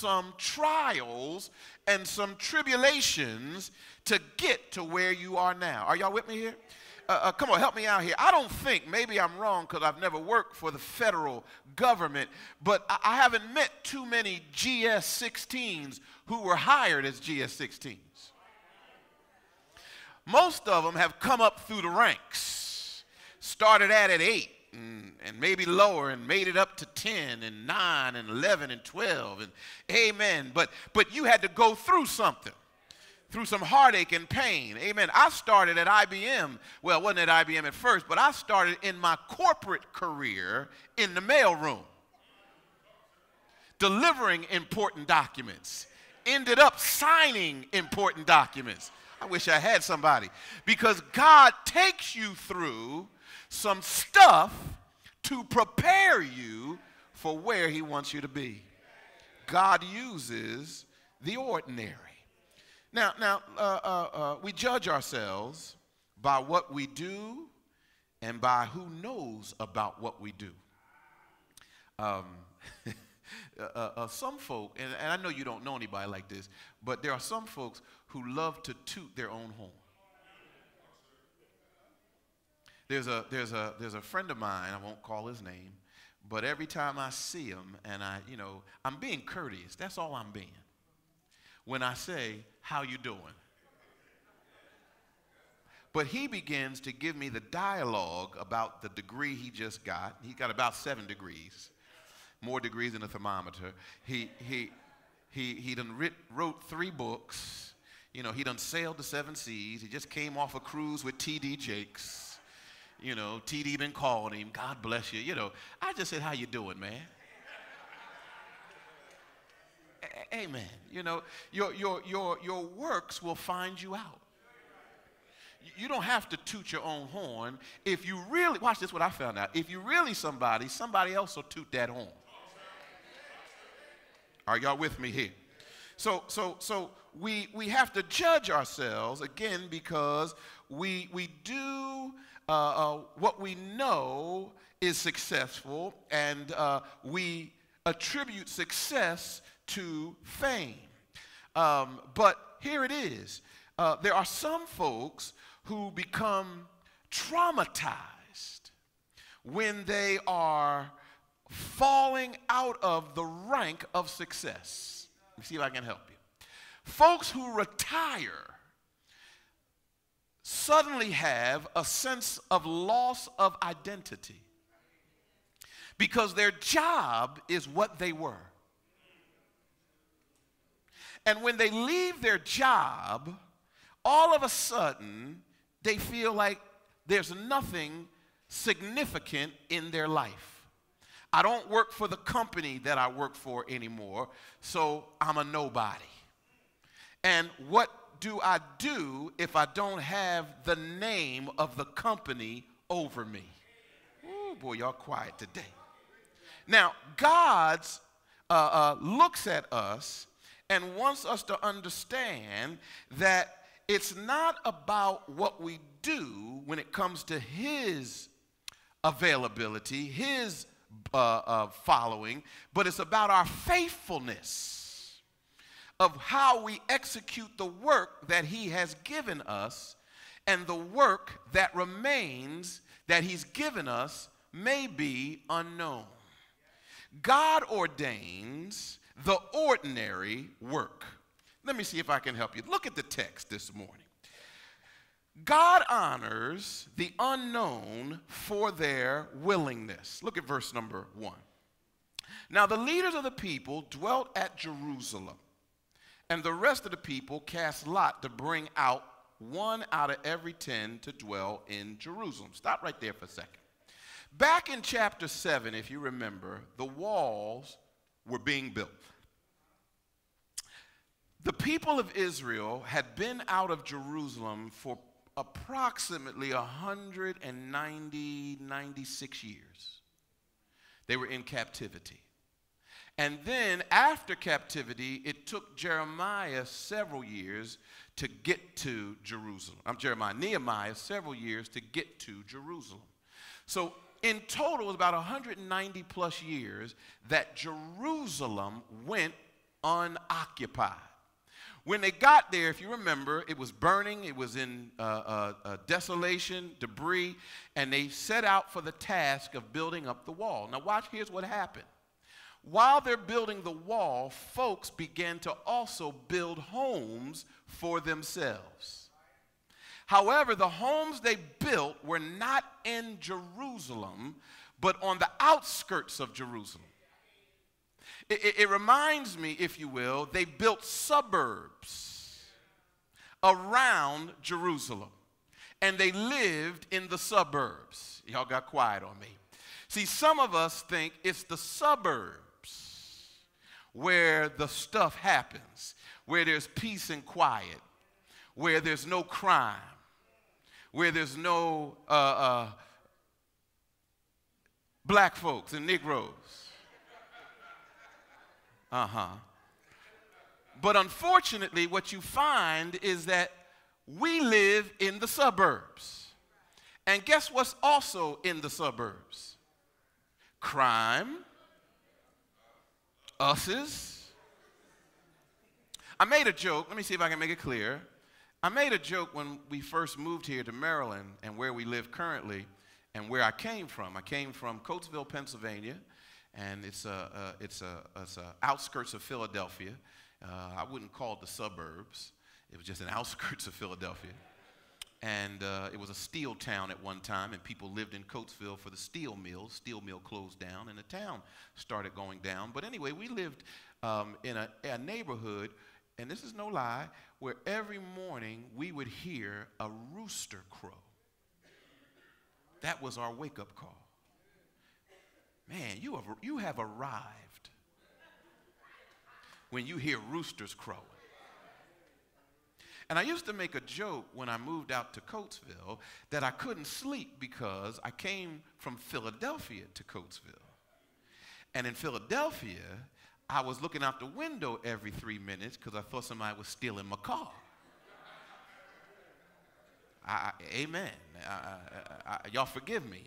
some trials and some tribulations to get to where you are now. Are y'all with me here? Come on, help me out here. I don't think, maybe I'm wrong because I've never worked for the federal government, but I haven't met too many GS-16s who were hired as GS-16s. Most of them have come up through the ranks, started at 8 and maybe lower and made it up to 10 and 9 and 11 and 12 and amen. But you had to go through something, through some heartache and pain. Amen. I started at IBM. Well, it wasn't at IBM at first, but I started in my corporate career in the mailroom, delivering important documents, ended up signing important documents. I wish I had somebody, because God takes you through some stuff to prepare you for where he wants you to be. God uses the ordinary. Now, we judge ourselves by what we do and by who knows about what we do. Some folk, and I know you don't know anybody like this, but there are some folks who love to toot their own horn. There's a friend of mine, I won't call his name, but every time I see him, and I'm being courteous. That's all I'm being. When I say, "How you doing?" But he begins to give me the dialogue about the degree he just got. He got about 7 degrees, more degrees than a thermometer. He done wrote 3 books. He done sailed the 7 seas. He just came off a cruise with T.D. Jakes. T.D. been calling him. God bless you. I just said, "How you doing, man?" Amen. Your works will find you out. You don't have to toot your own horn. If you really, watch this, what I found out. If you really somebody else will toot that horn. Are y'all with me here? So we have to judge ourselves, again, because we do what we know is successful, and we attribute success to fame. But here it is. There are some folks who become traumatized when they are falling out of the rank of success. Let me see if I can help you. Folks who retire suddenly have a sense of loss of identity because their job is what they were. And when they leave their job, all of a sudden, they feel like there's nothing significant in their life. I don't work for the company that I work for anymore, so I'm a nobody. And what do I do if I don't have the name of the company over me? Oh, boy, y'all quiet today. Now, God looks at us and wants us to understand that it's not about what we do when it comes to his availability, his following, but it's about our faithfulness of how we execute the work that he has given us, and the work that remains that he's given us may be unknown. God ordains the ordinary work. Let me see if I can help you. Look at the text this morning. God honors the unknown for their willingness. Look at verse number 1. Now the leaders of the people dwelt at Jerusalem, and the rest of the people cast lot to bring out 1 out of every 10 to dwell in Jerusalem. Stop right there for a second. Back in chapter 7, if you remember, the walls were being built. The people of Israel had been out of Jerusalem for approximately 96 years. They were in captivity. And then after captivity, it took Jeremiah several years to get to Jerusalem. Nehemiah several years to get to Jerusalem. So in total, it was about 190 plus years that Jerusalem went unoccupied. When they got there, if you remember, it was burning, it was in desolation, debris, and they set out for the task of building up the wall. Now watch, here's what happened. While they're building the wall, folks began to also build homes for themselves. However, the homes they built were not in Jerusalem, but on the outskirts of Jerusalem. It reminds me, if you will, they built suburbs around Jerusalem, and they lived in the suburbs. Y'all got quiet on me. See, some of us think it's the suburbs where the stuff happens, where there's peace and quiet, where there's no crime, where there's no black folks and Negroes. But unfortunately, what you find is that we live in the suburbs. And guess what's also in the suburbs? Crime, us's. I made a joke. Let me see if I can make it clear. I made a joke when we first moved here to Maryland and where we live currently and where I came from. I came from Coatesville, Pennsylvania, and it's outskirts of Philadelphia. I wouldn't call it the suburbs. It was just an outskirts of Philadelphia. And it was a steel town at one time, and people lived in Coatesville for the steel mills. Steel mill closed down, and the town started going down. But anyway, we lived in a neighborhood, and this is no lie, where every morning we would hear a rooster crow. That was our wake-up call. Man, you have arrived when you hear roosters crowing. And I used to make a joke when I moved out to Coatesville that I couldn't sleep because I came from Philadelphia to Coatesville. And in Philadelphia, I was looking out the window every 3 minutes because I thought somebody was stealing my car. Amen. Y'all forgive me.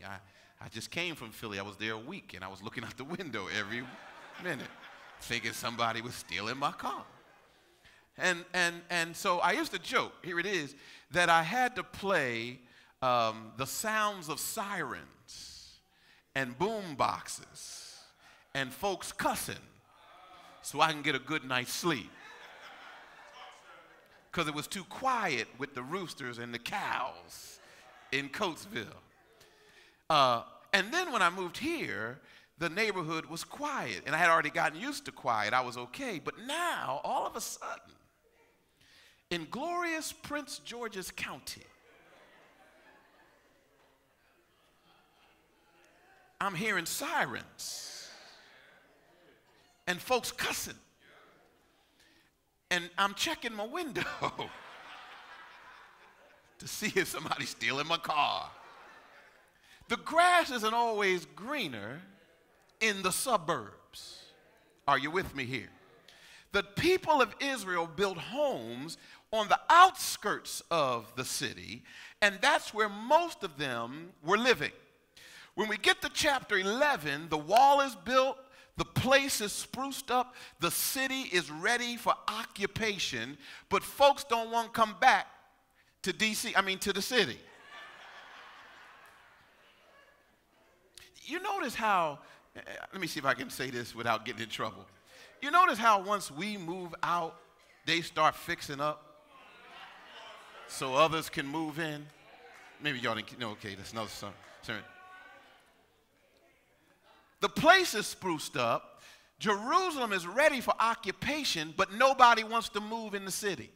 I just came from Philly. I was there a week, and I was looking out the window every minute, thinking somebody was stealing my car. And so I used to joke, here it is, that I had to play the sounds of sirens and boom boxes and folks cussing so I can get a good night's sleep. Because it was too quiet with the roosters and the cows in Coatesville. And then when I moved here, the neighborhood was quiet, and I had already gotten used to quiet. I was okay. But now, all of a sudden, in glorious Prince George's County, I'm hearing sirens and folks cussing. And I'm checking my window to see if somebody's stealing my car. The grass isn't always greener in the suburbs. Are you with me here? The people of Israel built homes on the outskirts of the city, and that's where most of them were living. When we get to chapter 11, the wall is built, the place is spruced up, the city is ready for occupation, but folks don't want to come back to to the city. You notice how, let me see if I can say this without getting in trouble. You notice how once we move out, they start fixing up so others can move in? Maybe y'all didn't know, okay, that's another song. The place is spruced up. Jerusalem is ready for occupation, but nobody wants to move in the city.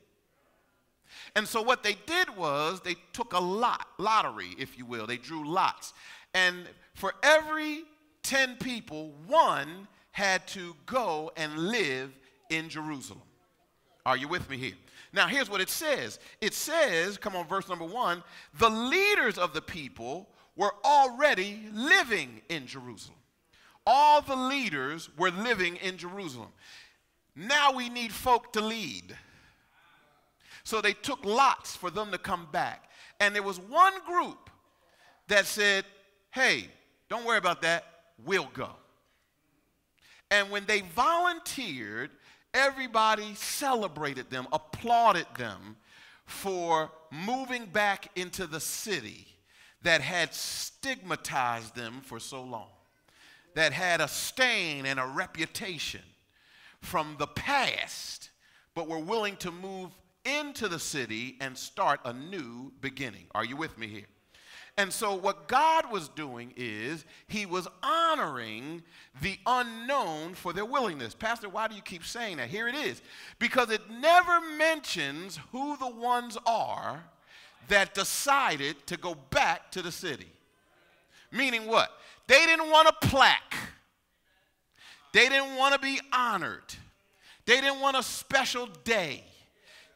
And so what they did was they took a lottery, if you will. They drew lots. And for every 10 people, one had to go and live in Jerusalem. Are you with me here? Now, here's what it says. It says, come on, verse number 1, the leaders of the people were already living in Jerusalem. All the leaders were living in Jerusalem. Now we need folk to lead. So they took lots for them to come back. And there was one group that said, hey, don't worry about that, we'll go. And when they volunteered Everybody celebrated them, applauded them for moving back into the city that had stigmatized them for so long, that had a stain and a reputation from the past, but were willing to move into the city and start a new beginning. Are you with me here? And so what God was doing is he was honoring the unknown for their willingness. Pastor, why do you keep saying that? Here it is. Because it never mentions who the ones are that decided to go back to the city. Meaning what? They didn't want a plaque. They didn't want to be honored. They didn't want a special day.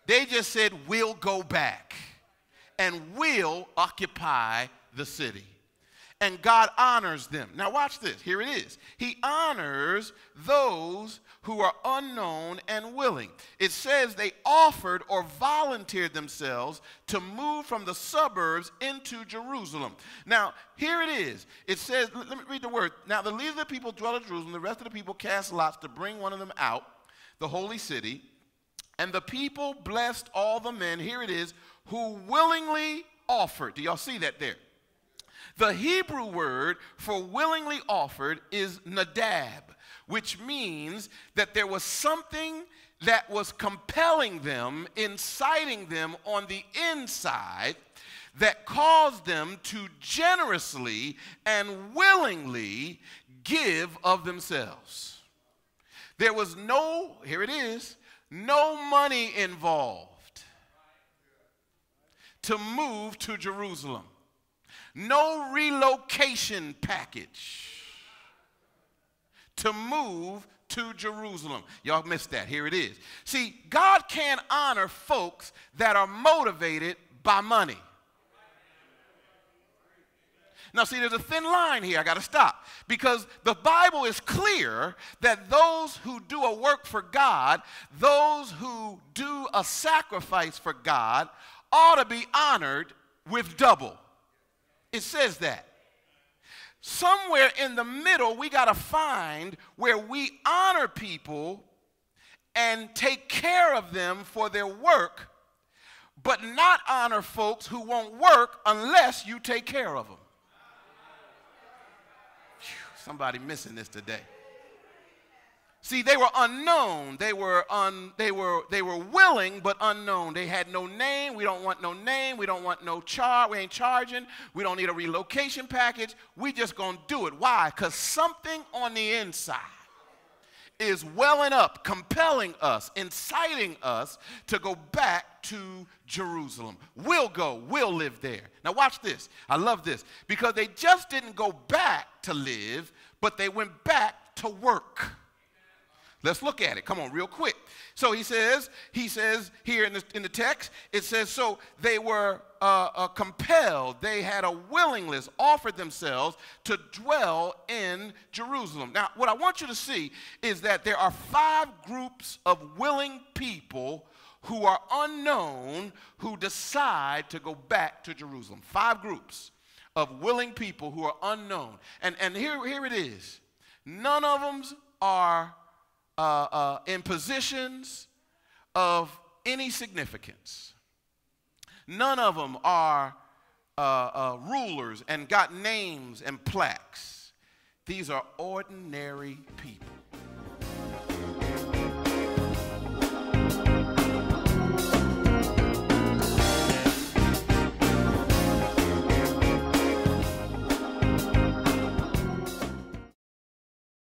They just said, we'll go back and we'll occupy the city. And God honors them. Now watch this. Here it is. He honors those who are unknown and willing. It says they offered or volunteered themselves to move from the suburbs into Jerusalem. Now, here it is. It says, let me read the word. Now, the leaders of the people dwell in Jerusalem. The rest of the people cast lots to bring one of them out, the holy city. And the people blessed all the men, here it is, who willingly offered. Do y'all see that there? The Hebrew word for willingly offered is nadab, which means that there was something that was compelling them, inciting them on the inside, that caused them to generously and willingly give of themselves. There was no, here it is, no money involved to move to Jerusalem. No relocation package to move to Jerusalem. Y'all missed that. Here it is. See, God can't honor folks that are motivated by money. Now, see, there's a thin line here. I got to stop. Because the Bible is clear that those who do a work for God, those who do a sacrifice for God, ought to be honored with double. It says that. Somewhere in the middle, we got to find where we honor people and take care of them for their work, but not honor folks who won't work unless you take care of them. Somebody missing this today. See, they were unknown. They were willing but unknown. They had no name. We don't want no name. We don't want no charge. We ain't charging. We don't need a relocation package. We just gonna do it. Why? Because something on the inside is welling up, compelling us, inciting us to go back to Jerusalem. We'll go. We'll live there. Now watch this. I love this. Because they just didn't go back to live, but they went back to work. Let's look at it. Come on, real quick. So he says here in the text, it says, so they were compelled, they had a willingness, offered themselves to dwell in Jerusalem. Now, what I want you to see is that there are 5 groups of willing people who are unknown who decide to go back to Jerusalem. 5 groups of willing people who are unknown. And here it is. None of them are in positions of any significance. None of them are rulers and got names and plaques. These are ordinary people